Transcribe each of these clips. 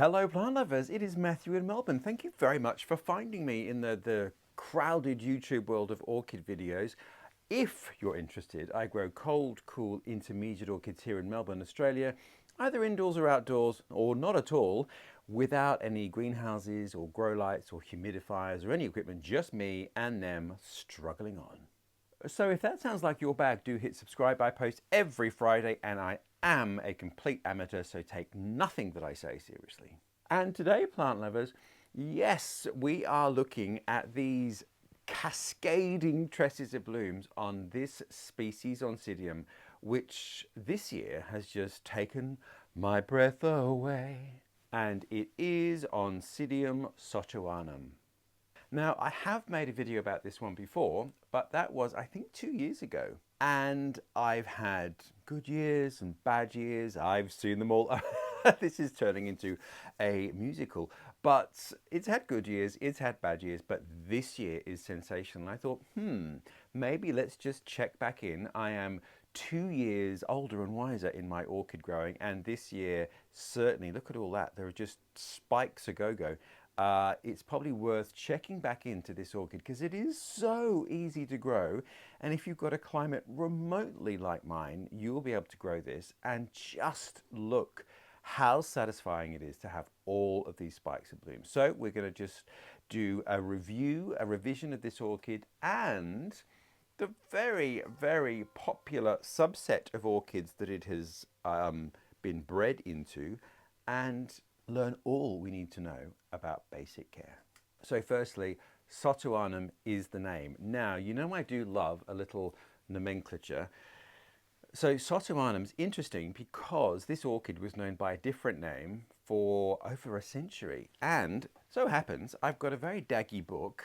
Hello plant lovers, it is Matthew in Melbourne. Thank you very much for finding me in the crowded YouTube world of orchid videos. If you're interested, I grow cold, cool, intermediate orchids here in Melbourne, Australia, either indoors or outdoors, or not at all, without any greenhouses or grow lights or humidifiers or any equipment, just me and them struggling on. So if that sounds like your bag, do hit subscribe. I post every Friday and I am a complete amateur, so take nothing that I say seriously. And today, plant lovers, yes, we are looking at these cascading tresses of blooms on this species Oncidium, which this year has just taken my breath away. And it is Oncidium SOTOANUM. Now, I have made a video about this one before, but that was, I think, 2 years ago. And I've had good years and bad years. I've seen them all. This is turning into a musical. But it's had good years, it's had bad years, but this year is sensational. I thought, maybe let's just check back in. I am 2 years older and wiser in my orchid growing, and this year, certainly, look at all that. There are just spikes a go-go. It's probably worth checking back into this orchid because it is so easy to grow, and if you've got a climate remotely like mine, you'll be able to grow this. And just look how satisfying it is to have all of these spikes of bloom. So we're going to just do a revision of this orchid and the very, very popular subset of orchids that it has been bred into, and learn all we need to know about basic care. So firstly, SOTOANUM is the name. Now, you know I do love a little nomenclature. So SOTOANUM is interesting because this orchid was known by a different name for over a century. And so happens, I've got a very daggy book.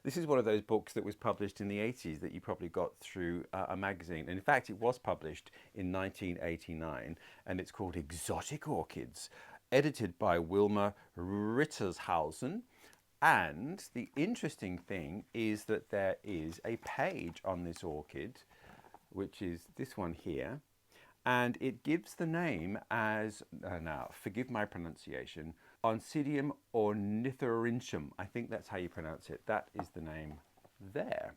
This is one of those books that was published in the 80s that you probably got through a magazine. And in fact, it was published in 1989, and it's called Exotic Orchids, edited by Wilma Rittershausen. And the interesting thing is that there is a page on this orchid, which is this one here, and it gives the name as, now forgive my pronunciation, Oncidium ornithorhynchum. I think that's how you pronounce it. That is the name there.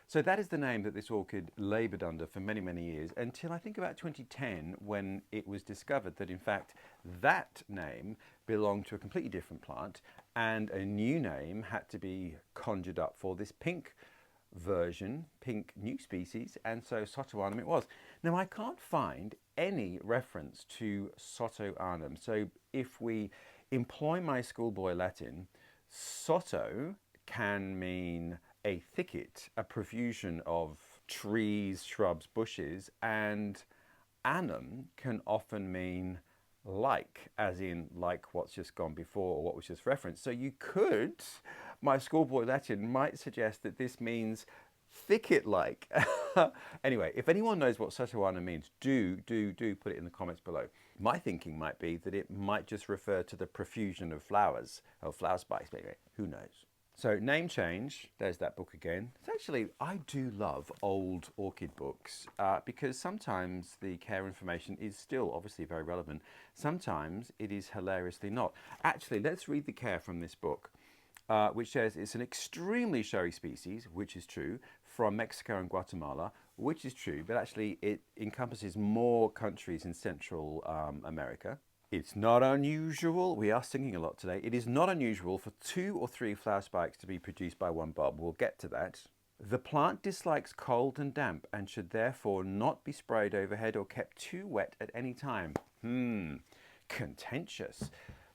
So that is the name that this orchid laboured under for many, many years, until I think about 2010, when it was discovered that in fact that name belonged to a completely different plant, and a new name had to be conjured up for this pink version, pink new species, and so SOTOANUM it was. Now I can't find any reference to SOTOANUM, so if we employ my schoolboy Latin, soto can mean a thicket, a profusion of trees, shrubs, bushes, and anum can often mean like, as in like what's just gone before or what was just referenced. So you could, my schoolboy Latin might suggest that this means thicket-like. Anyway, if anyone knows what SOTOANUM means, do put it in the comments below. My thinking might be that it might just refer to the profusion of flowers, or flower spikes maybe, who knows. So name change, there's that book again. It's actually, I do love old orchid books because sometimes the care information is still obviously very relevant. Sometimes it is hilariously not. Actually, let's read the care from this book, which says it's an extremely showy species, which is true, from Mexico and Guatemala, which is true, but actually it encompasses more countries in Central America. It's not unusual, we are singing a lot today, it is not unusual for 2 or 3 flower spikes to be produced by one bulb. We'll get to that. The plant dislikes cold and damp and should therefore not be sprayed overhead or kept too wet at any time. Contentious.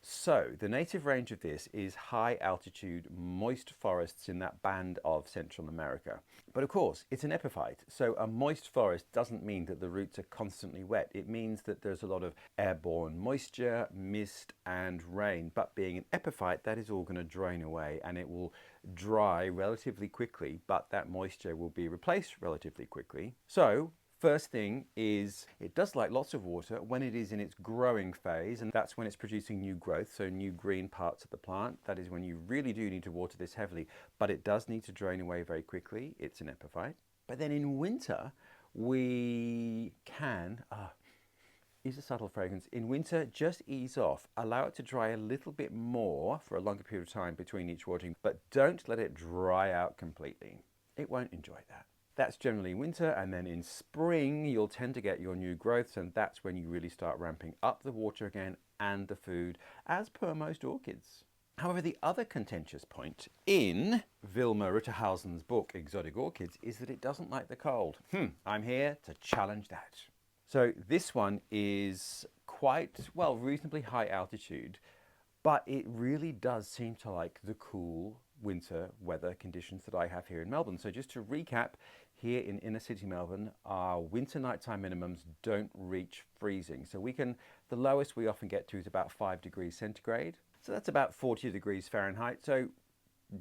So the native range of this is high altitude, moist forests in that band of Central America. But of course, it's an epiphyte. So a moist forest doesn't mean that the roots are constantly wet. It means that there's a lot of airborne moisture, mist, and rain. But being an epiphyte, that is all going to drain away and it will dry relatively quickly, but that moisture will be replaced relatively quickly. So first thing is it does like lots of water when it is in its growing phase, and that's when it's producing new growth, so new green parts of the plant. That is when you really do need to water this heavily, but it does need to drain away very quickly. It's an epiphyte. But then in winter we can is a subtle fragrance. In winter, just ease off. Allow it to dry a little bit more for a longer period of time between each watering, but don't let it dry out completely. It won't enjoy that. That's generally winter, and then in spring, you'll tend to get your new growths, and that's when you really start ramping up the water again and the food, as per most orchids. However, the other contentious point in Vilma Ritterhausen's book, Exotic Orchids, is that it doesn't like the cold. I'm here to challenge that. So this one is quite, well, reasonably high altitude, but it really does seem to like the cool winter weather conditions that I have here in Melbourne. So just to recap, here in inner city Melbourne, our winter nighttime minimums don't reach freezing. So the lowest we often get to is about 5 degrees centigrade. So that's about 40 degrees Fahrenheit. So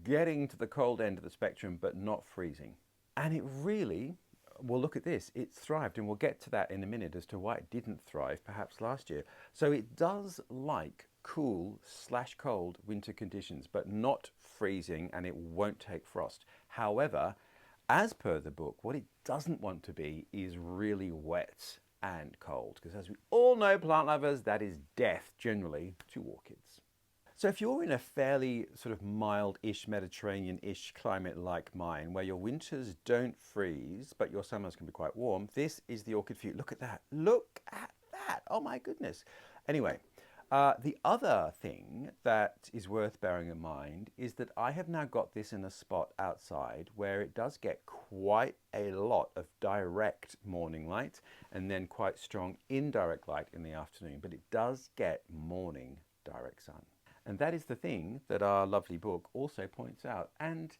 getting to the cold end of the spectrum, but not freezing. And it really, well, look at this, it's thrived, and we'll get to that in a minute as to why it didn't thrive perhaps last year. So it does like cool/cold winter conditions, but not freezing, and it won't take frost. However, as per the book, what it doesn't want to be is really wet and cold, because as we all know, plant lovers, that is death generally to orchids. So if you're in a fairly sort of mild-ish, Mediterranean-ish climate like mine, where your winters don't freeze, but your summers can be quite warm, this is the orchid for you. Look at that. Look at that. Oh my goodness. Anyway, the other thing that is worth bearing in mind is that I have now got this in a spot outside where it does get quite a lot of direct morning light and then quite strong indirect light in the afternoon, but it does get morning direct sun. And that is the thing that our lovely book also points out. And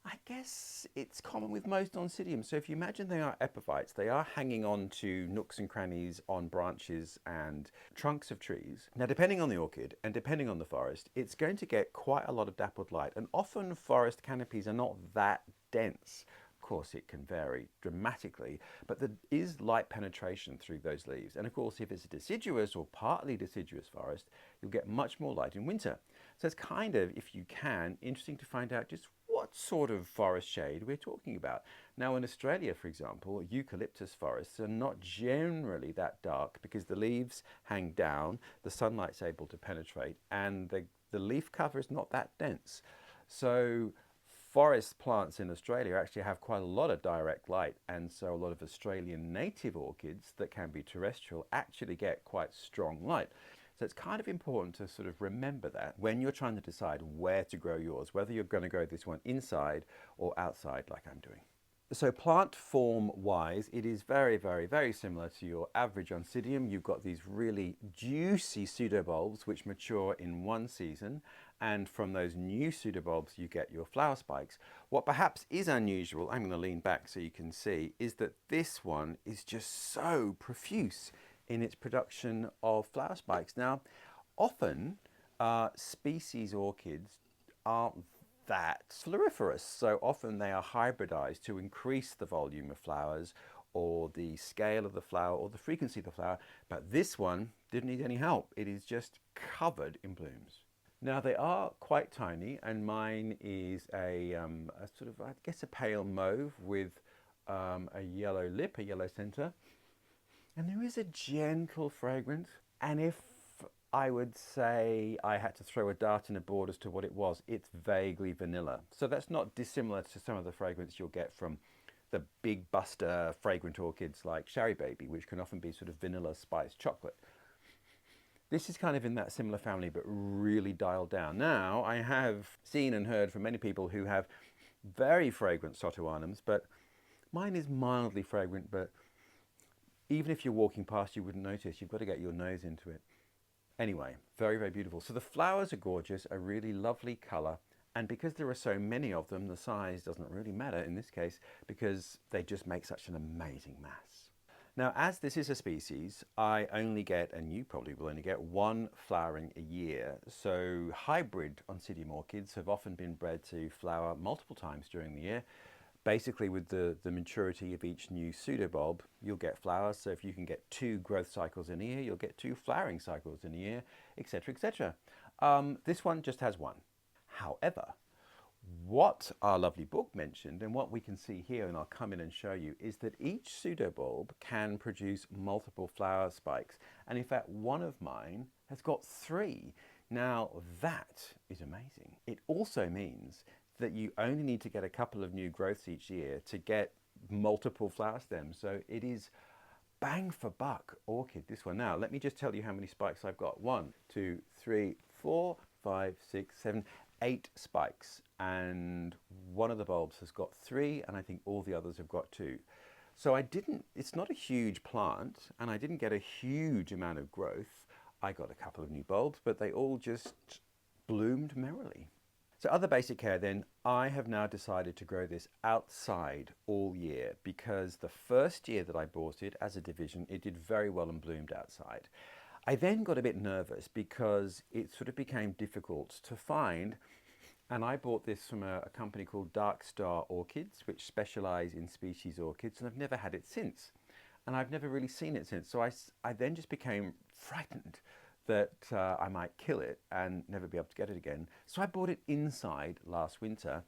I guess it's common with most Oncidium. So if you imagine they are epiphytes, they are hanging on to nooks and crannies on branches and trunks of trees. Now, depending on the orchid and depending on the forest, it's going to get quite a lot of dappled light. And often forest canopies are not that dense. Of course, it can vary dramatically, but there is light penetration through those leaves. And of course, if it's a deciduous or partly deciduous forest, you'll get much more light in winter. So it's kind of, if you can, interesting to find out just what sort of forest shade we're talking about. Now in Australia, for example, eucalyptus forests are not generally that dark because the leaves hang down, the sunlight's able to penetrate, and the leaf cover is not that dense. So forest plants in Australia actually have quite a lot of direct light, and so a lot of Australian native orchids that can be terrestrial actually get quite strong light. So it's kind of important to sort of remember that when you're trying to decide where to grow yours, whether you're going to grow this one inside or outside like I'm doing. So plant form wise, it is very, very, very similar to your average Oncidium. You've got these really juicy pseudobulbs which mature in one season, and from those new pseudobulbs you get your flower spikes. What perhaps is unusual, I'm going to lean back so you can see, is that this one is just so profuse in its production of flower spikes. Now, often species orchids aren't that floriferous, so often they are hybridized to increase the volume of flowers or the scale of the flower or the frequency of the flower, but this one didn't need any help. It is just covered in blooms. Now they are quite tiny, and mine is a sort of, I guess, a pale mauve with a yellow lip, a yellow center. And there is a gentle fragrance, and if I would say I had to throw a dart in a board as to what it was, it's vaguely vanilla. So that's not dissimilar to some of the fragrance you'll get from the big buster fragrant orchids like Sherry Baby, which can often be sort of vanilla spiced chocolate. This is kind of in that similar family, but really dialed down. Now, I have seen and heard from many people who have very fragrant SOTOANUMs, but mine is mildly fragrant, but even if you're walking past, you wouldn't notice. You've got to get your nose into it. Anyway, very, very beautiful. So the flowers are gorgeous, a really lovely color. And because there are so many of them, the size doesn't really matter in this case because they just make such an amazing mass. Now, as this is a species, I only get, and you probably will only get, one flowering a year. So hybrid Oncidium orchids have often been bred to flower multiple times during the year. Basically, with the maturity of each new pseudobulb, you'll get flowers. So if you can get 2 growth cycles in a year, you'll get 2 flowering cycles in a year, etc., etc. This one just has 1. However, What our lovely book mentioned, and what we can see here, and I'll come in and show you, is that each pseudobulb can produce multiple flower spikes. And in fact, one of mine has got 3. Now that is amazing. It also means that you only need to get a couple of new growths each year to get multiple flower stems. So it is bang for buck orchid, this one. Now, let me just tell you how many spikes I've got. 1, 2, 3, 4, 5, 6, 7, 8 spikes. And one of the bulbs has got 3, and I think all the others have got 2. So it's not a huge plant, and I didn't get a huge amount of growth. I got a couple of new bulbs, but they all just bloomed merrily. So other basic care then, I have now decided to grow this outside all year, because the first year that I bought it as a division, it did very well and bloomed outside. I then got a bit nervous because it sort of became difficult to find, and I bought this from a company called Dark Star Orchids, which specialize in species orchids, and I've never had it since. And I've never really seen it since. So I then just became frightened that I might kill it and never be able to get it again. So I bought it inside last winter,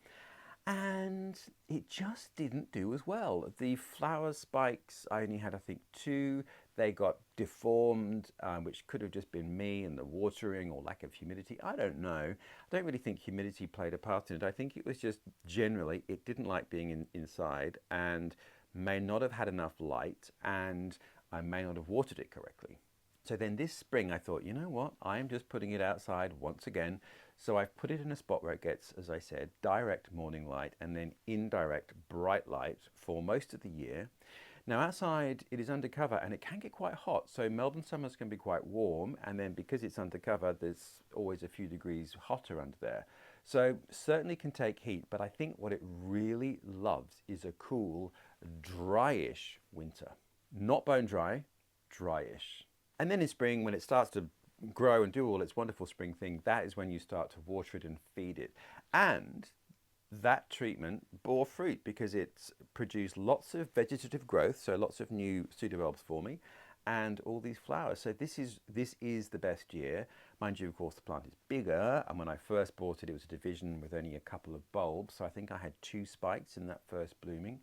and it just didn't do as well. The flower spikes, I only had, I think, 2. They got deformed, which could have just been me and the watering or lack of humidity. I don't know. I don't really think humidity played a part in it. I think it was just generally, it didn't like being inside, and may not have had enough light, and I may not have watered it correctly. So then this spring I thought, you know what, I'm just putting it outside once again. So I've put it in a spot where it gets, as I said, direct morning light and then indirect bright light for most of the year. Now outside it is undercover and it can get quite hot. So Melbourne summers can be quite warm, and then because it's undercover, there's always a few degrees hotter under there. So certainly can take heat, but I think what it really loves is a cool, dryish winter. Not bone dry, dryish. And then in spring, when it starts to grow and do all its wonderful spring thing, that is when you start to water it and feed it. And that treatment bore fruit because it's produced lots of vegetative growth, so lots of new pseudobulbs for me, and all these flowers. So this is the best year. Mind you, of course, the plant is bigger, and when I first bought it, it was a division with only a couple of bulbs, so I think I had 2 spikes in that first blooming.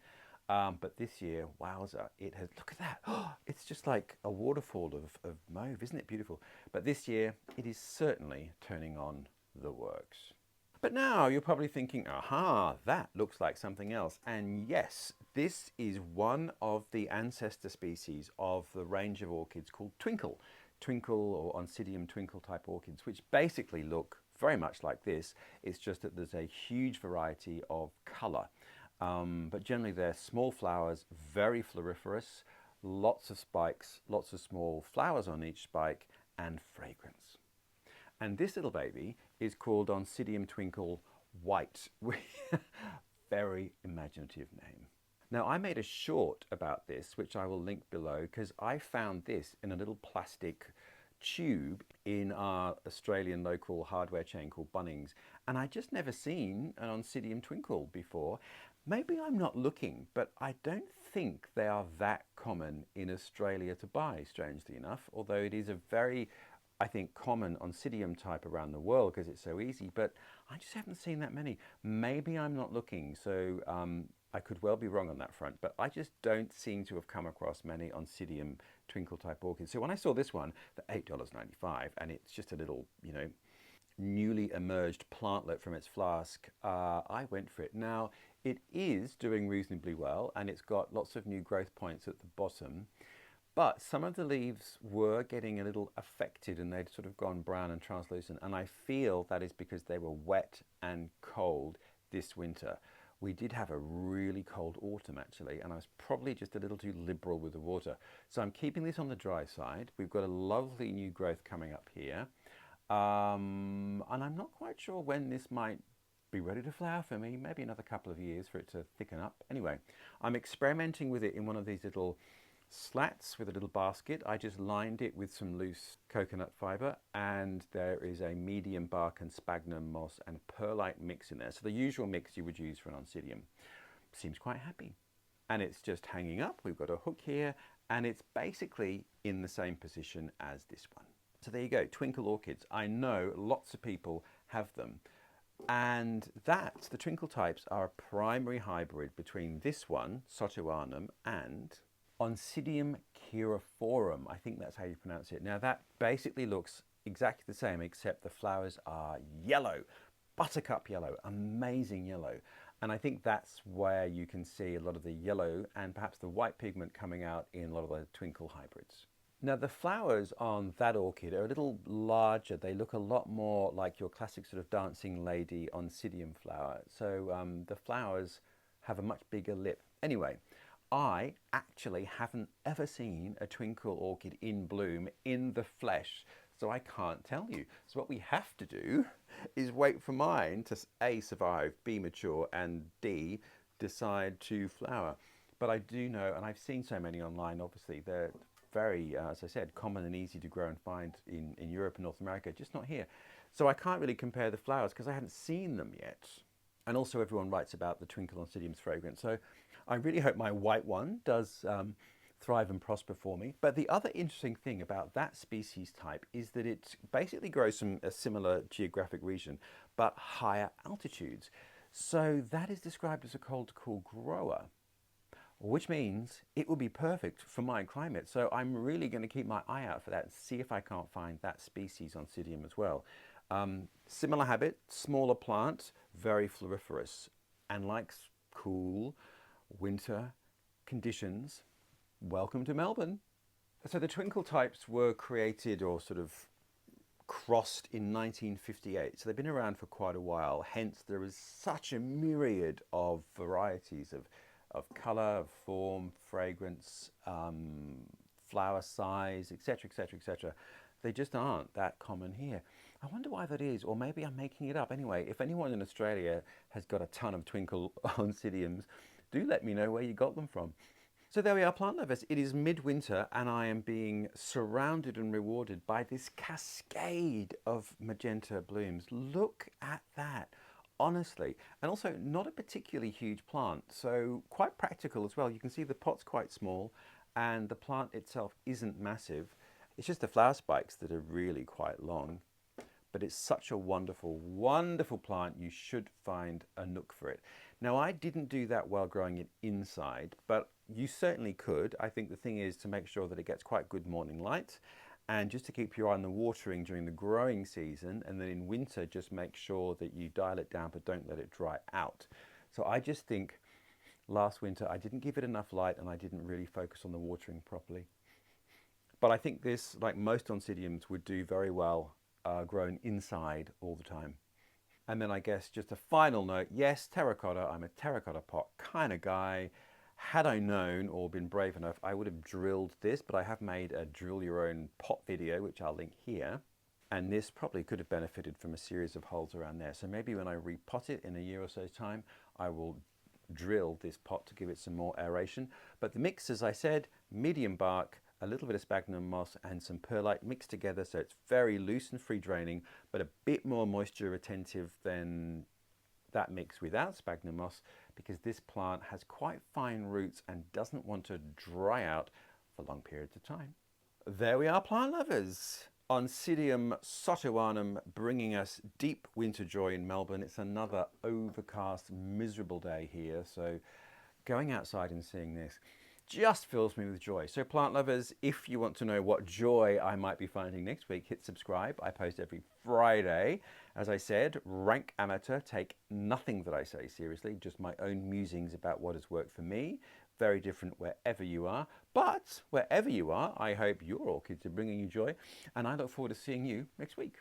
But this year, wowza, it has, look at that. Oh, it's just like a waterfall of mauve, isn't it beautiful? But this year, it is certainly turning on the works. But now you're probably thinking, aha, that looks like something else. And yes, this is one of the ancestor species of the range of orchids called Twinkle. Twinkle or Oncidium twinkle type orchids, which basically look very much like this. It's just that there's a huge variety of color. But generally they're small flowers, very floriferous, lots of spikes, lots of small flowers on each spike, and fragrance. And this little baby is called Oncidium Twinkle White. Very imaginative name. Now I made a short about this, which I will link below, because I found this in a little plastic tube in our Australian local hardware chain called Bunnings, and I just never seen an Oncidium Twinkle before. Maybe I'm not looking, but I don't think they are that common in Australia to buy, strangely enough, although it is a very, I think, common Oncidium type around the world because it's so easy, but I just haven't seen that many. Maybe I'm not looking, so I could well be wrong on that front, but I just don't seem to have come across many Oncidium Twinkle type orchids. So when I saw this one for $8.95, and it's just a little, you know, newly emerged plantlet from its flask, I went for it. Now, it is doing reasonably well, and it's got lots of new growth points at the bottom, but some of the leaves were getting a little affected and they'd sort of gone brown and translucent, and I feel that is because they were wet and cold this winter. We did have a really cold autumn actually, and I was probably just a little too liberal with the water. So I'm keeping this on the dry side. We've got a lovely new growth coming up here. And I'm not quite sure when this might be ready to flower for me, maybe another couple of years for it to thicken up. Anyway, I'm experimenting with it in one of these little slats with a little basket. I just lined it with some loose coconut fiber, and there is a medium bark and sphagnum moss and perlite mix in there. So the usual mix you would use for an Oncidium. Seems quite happy. And it's just hanging up. We've got a hook here, and it's basically in the same position as this one. So there you go, Twinkle orchids. I know lots of people have them. And that, the Twinkle types, are a primary hybrid between this one, SOTOANUM, and Oncidium CHEIROPHORUM. I think that's how you pronounce it. Now that basically looks exactly the same, except the flowers are yellow, buttercup yellow, amazing yellow. And I think that's where you can see a lot of the yellow and perhaps the white pigment coming out in a lot of the Twinkle hybrids. Now the flowers on that orchid are a little larger. They look a lot more like your classic sort of dancing lady Oncidium flower. So the flowers have a much bigger lip. Anyway, I actually haven't ever seen a Twinkle orchid in bloom in the flesh, so I can't tell you. So what we have to do is wait for mine to A, survive, B, mature, and D, decide to flower. But I do know, and I've seen so many online, obviously, they're very, as I said, common and easy to grow and find in Europe and North America, just not here. So I can't really compare the flowers because I haven't seen them yet. And also everyone writes about the Twinkle Oncidium's fragrance. So I really hope my white one does thrive and prosper for me. But the other interesting thing about that species type is that it basically grows from a similar geographic region, but higher altitudes. So that is described as a cold to cool grower, which means it will be perfect for my climate. So I'm really going to keep my eye out for that and see if I can't find that species Oncidium as well. Similar habit, smaller plant, very floriferous, and likes cool winter conditions. Welcome to Melbourne. So the Twinkle types were created or sort of crossed in 1958. So they've been around for quite a while. Hence there is such a myriad of varieties of colour, of form, fragrance, flower size, etc., etc., etc. They just aren't that common here. I wonder why that is, or maybe I'm making it up. Anyway, if anyone in Australia has got a ton of Twinkle Oncidiums, do let me know where you got them from. So there we are, plant lovers. It is midwinter and I am being surrounded and rewarded by this cascade of magenta blooms. Look at that, honestly. And also not a particularly huge plant, so quite practical as well. You can see the pot's quite small and the plant itself isn't massive. It's just the flower spikes that are really quite long. But it's such a wonderful, wonderful plant. You should find a nook for it. Now, I didn't do that while growing it inside, but you certainly could. I think the thing is to make sure that it gets quite good morning light and just to keep your eye on the watering during the growing season. And then in winter, just make sure that you dial it down, but don't let it dry out. So I just think last winter, I didn't give it enough light and I didn't really focus on the watering properly. But I think this, like most Oncidiums, would do very well grown inside all the time. And then I guess just a final note, yes, terracotta, I'm a terracotta pot kind of guy. Had I known or been brave enough, I would have drilled this, but I have made a drill your own pot video, which I'll link here. And this probably could have benefited from a series of holes around there. So maybe when I repot it in a year or so's time, I will drill this pot to give it some more aeration. But the mix, as I said, medium bark, a little bit of sphagnum moss and some perlite mixed together, so it's very loose and free draining, but a bit more moisture retentive than that mix without sphagnum moss, because this plant has quite fine roots and doesn't want to dry out for long periods of time. There we are, plant lovers. Oncidium SOTOANUM bringing us deep winter joy in Melbourne. It's another overcast, miserable day here, so going outside and seeing this just fills me with joy. So plant lovers, if you want to know what joy I might be finding next week, hit subscribe. I post every Friday. As I said, rank amateur, take nothing that I say seriously, just my own musings about what has worked for me. Very different wherever you are, but wherever you are, I hope your orchids are bringing you joy, and I look forward to seeing you next week.